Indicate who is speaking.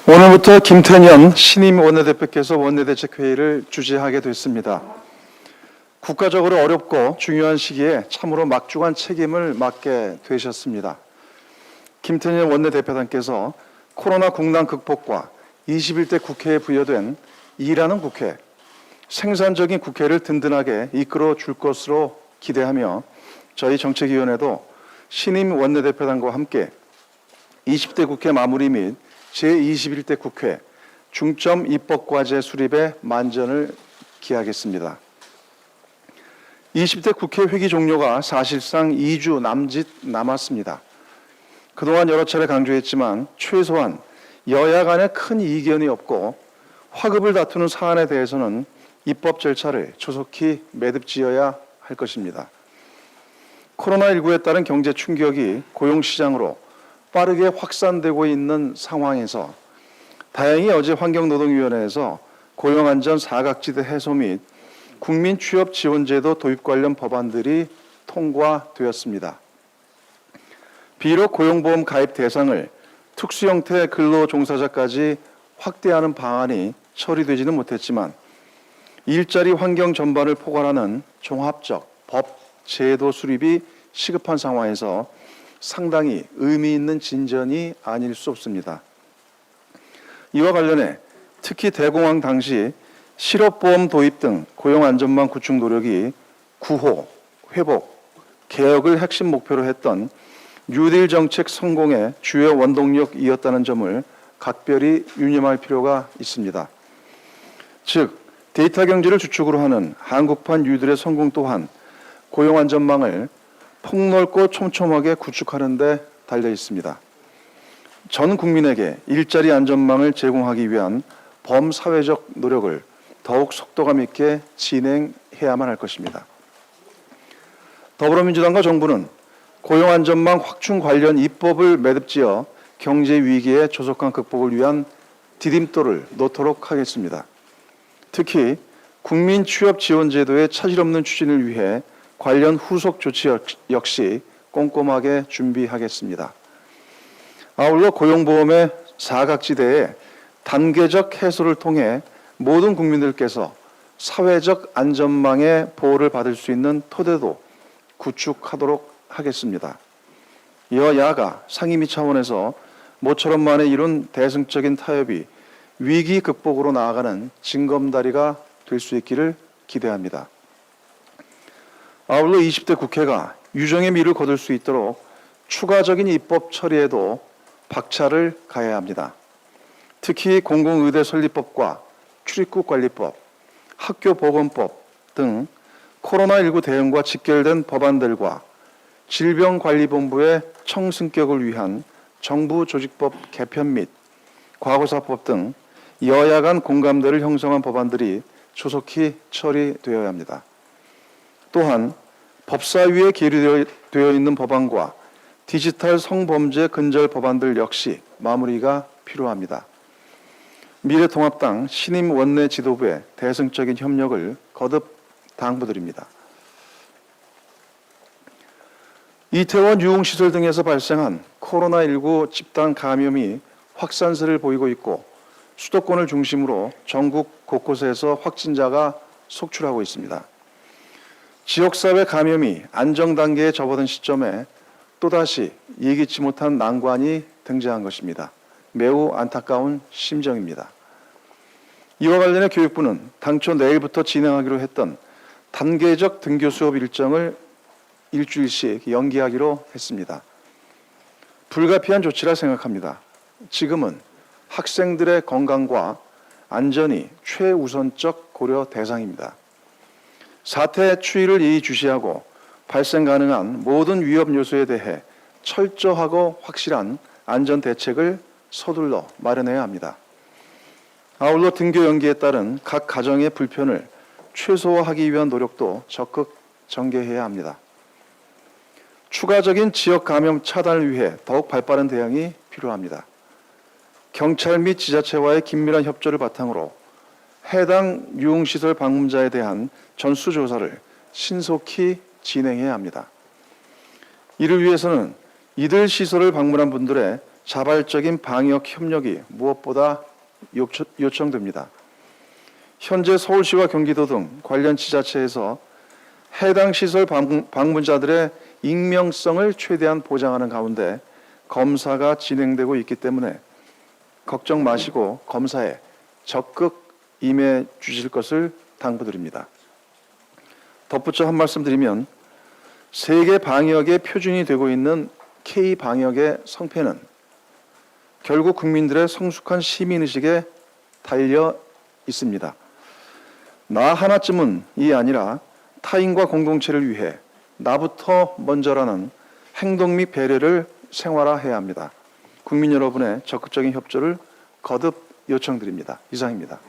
Speaker 1: 오늘부터 김태년 신임 원내대표께서 원내대책회의를 주재하게 됐습니다. 국가적으로 어렵고 중요한 시기에 참으로 막중한 책임을 맡게 되셨습니다. 김태년 원내대표단께서 코로나 국난 극복과 21대 국회에 부여된 일하는 국회, 생산적인 국회를 든든하게 이끌어 줄 것으로 기대하며 저희 정책위원회도 신임 원내대표단과 함께 20대 국회 마무리 및 제21대 국회 중점 입법과제 수립에 만전을 기하겠습니다. 20대 국회 회기 종료가 사실상 2주 남짓 남았습니다. 그동안 여러 차례 강조했지만 최소한 여야 간에 큰 이견이 없고 화급을 다투는 사안에 대해서는 입법 절차를 조속히 매듭지어야 할 것입니다. 코로나19에 따른 경제 충격이 고용시장으로 빠르게 확산되고 있는 상황에서 다행히 어제 환경노동위원회에서 고용안전 사각지대 해소 및 국민 취업 지원제도 도입 관련 법안들이 통과되었습니다. 비록 고용보험 가입 대상을 특수 형태 근로종사자까지 확대하는 방안이 처리되지는 못했지만 일자리 환경 전반을 포괄하는 종합적 법 제도 수립이 시급한 상황에서 상당히 의미 있는 진전이 아닐 수 없습니다. 이와 관련해 특히 대공황 당시 실업보험 도입 등 고용안전망 구축 노력이 구호, 회복, 개혁을 핵심 목표로 했던 뉴딜 정책 성공의 주요 원동력이었다는 점을 각별히 유념할 필요가 있습니다. 즉, 데이터 경제를 주축으로 하는 한국판 뉴딜의 성공 또한 고용안전망을 폭넓고 촘촘하게 구축하는 데 달려 있습니다. 전 국민에게 일자리 안전망을 제공하기 위한 범사회적 노력을 더욱 속도감 있게 진행해야만 할 것입니다. 더불어민주당과 정부는 고용안전망 확충 관련 입법을 매듭지어 경제 위기의 조속한 극복을 위한 디딤돌을 놓도록 하겠습니다. 특히 국민 취업 지원 제도의 차질 없는 추진을 위해 관련 후속 조치 역시 꼼꼼하게 준비하겠습니다. 아울러 고용보험의 사각지대의 단계적 해소를 통해 모든 국민들께서 사회적 안전망의 보호를 받을 수 있는 토대도 구축하도록 하겠습니다. 여야가 상임위 차원에서 모처럼 만에 이룬 대승적인 타협이 위기 극복으로 나아가는 징검다리가 될 수 있기를 기대합니다. 아울러 20대 국회가 유정의 미를 거둘 수 있도록 추가적인 입법 처리에도 박차를 가해야 합니다. 특히 공공의대 설립법과 출입국관리법, 학교보건법 등 코로나19 대응과 직결된 법안들과 질병관리본부의 청승격을 위한 정부 조직법 개편 및 과거사법 등 여야 간 공감대를 형성한 법안들이 조속히 처리되어야 합니다. 또한 법사위에 계류되어 있는 법안과 디지털 성범죄 근절 법안들 역시 마무리가 필요합니다. 미래통합당 신임 원내 지도부의 대승적인 협력을 거듭 당부드립니다. 이태원 유흥시설 등에서 발생한 코로나19 집단 감염이 확산세를 보이고 있고 수도권을 중심으로 전국 곳곳에서 확진자가 속출하고 있습니다. 지역사회 감염이 안정단계에 접어든 시점에 또다시 예기치 못한 난관이 등장한 것입니다. 매우 안타까운 심정입니다. 이와 관련해 교육부는 당초 내일부터 진행하기로 했던 단계적 등교 수업 일정을 일주일씩 연기하기로 했습니다. 불가피한 조치라 생각합니다. 지금은 학생들의 건강과 안전이 최우선적 고려 대상입니다. 사태 추이를 예의주시하고 발생 가능한 모든 위험 요소에 대해 철저하고 확실한 안전 대책을 서둘러 마련해야 합니다. 아울러 등교 연기에 따른 각 가정의 불편을 최소화하기 위한 노력도 적극 전개해야 합니다. 추가적인 지역 감염 차단을 위해 더욱 발빠른 대응이 필요합니다. 경찰 및 지자체와의 긴밀한 협조를 바탕으로 해당 유흥시설 방문자에 대한 전수조사를 신속히 진행해야 합니다. 이를 위해서는 이들 시설을 방문한 분들의 자발적인 방역 협력이 무엇보다 요청됩니다. 현재 서울시와 경기도 등 관련 지자체에서 해당 시설 방문자들의 익명성을 최대한 보장하는 가운데 검사가 진행되고 있기 때문에 걱정 마시고 검사에 적극 임해 주실 것을 당부드립니다. 덧붙여 한 말씀 드리면 세계 방역의 표준이 되고 있는 K-방역의 성패는 결국 국민들의 성숙한 시민의식에 달려 있습니다. 나 하나쯤은이 아니라 타인과 공동체를 위해 나부터 먼저라는 행동 및 배려를 생활화해야 합니다. 국민 여러분의 적극적인 협조를 거듭 요청드립니다. 이상입니다.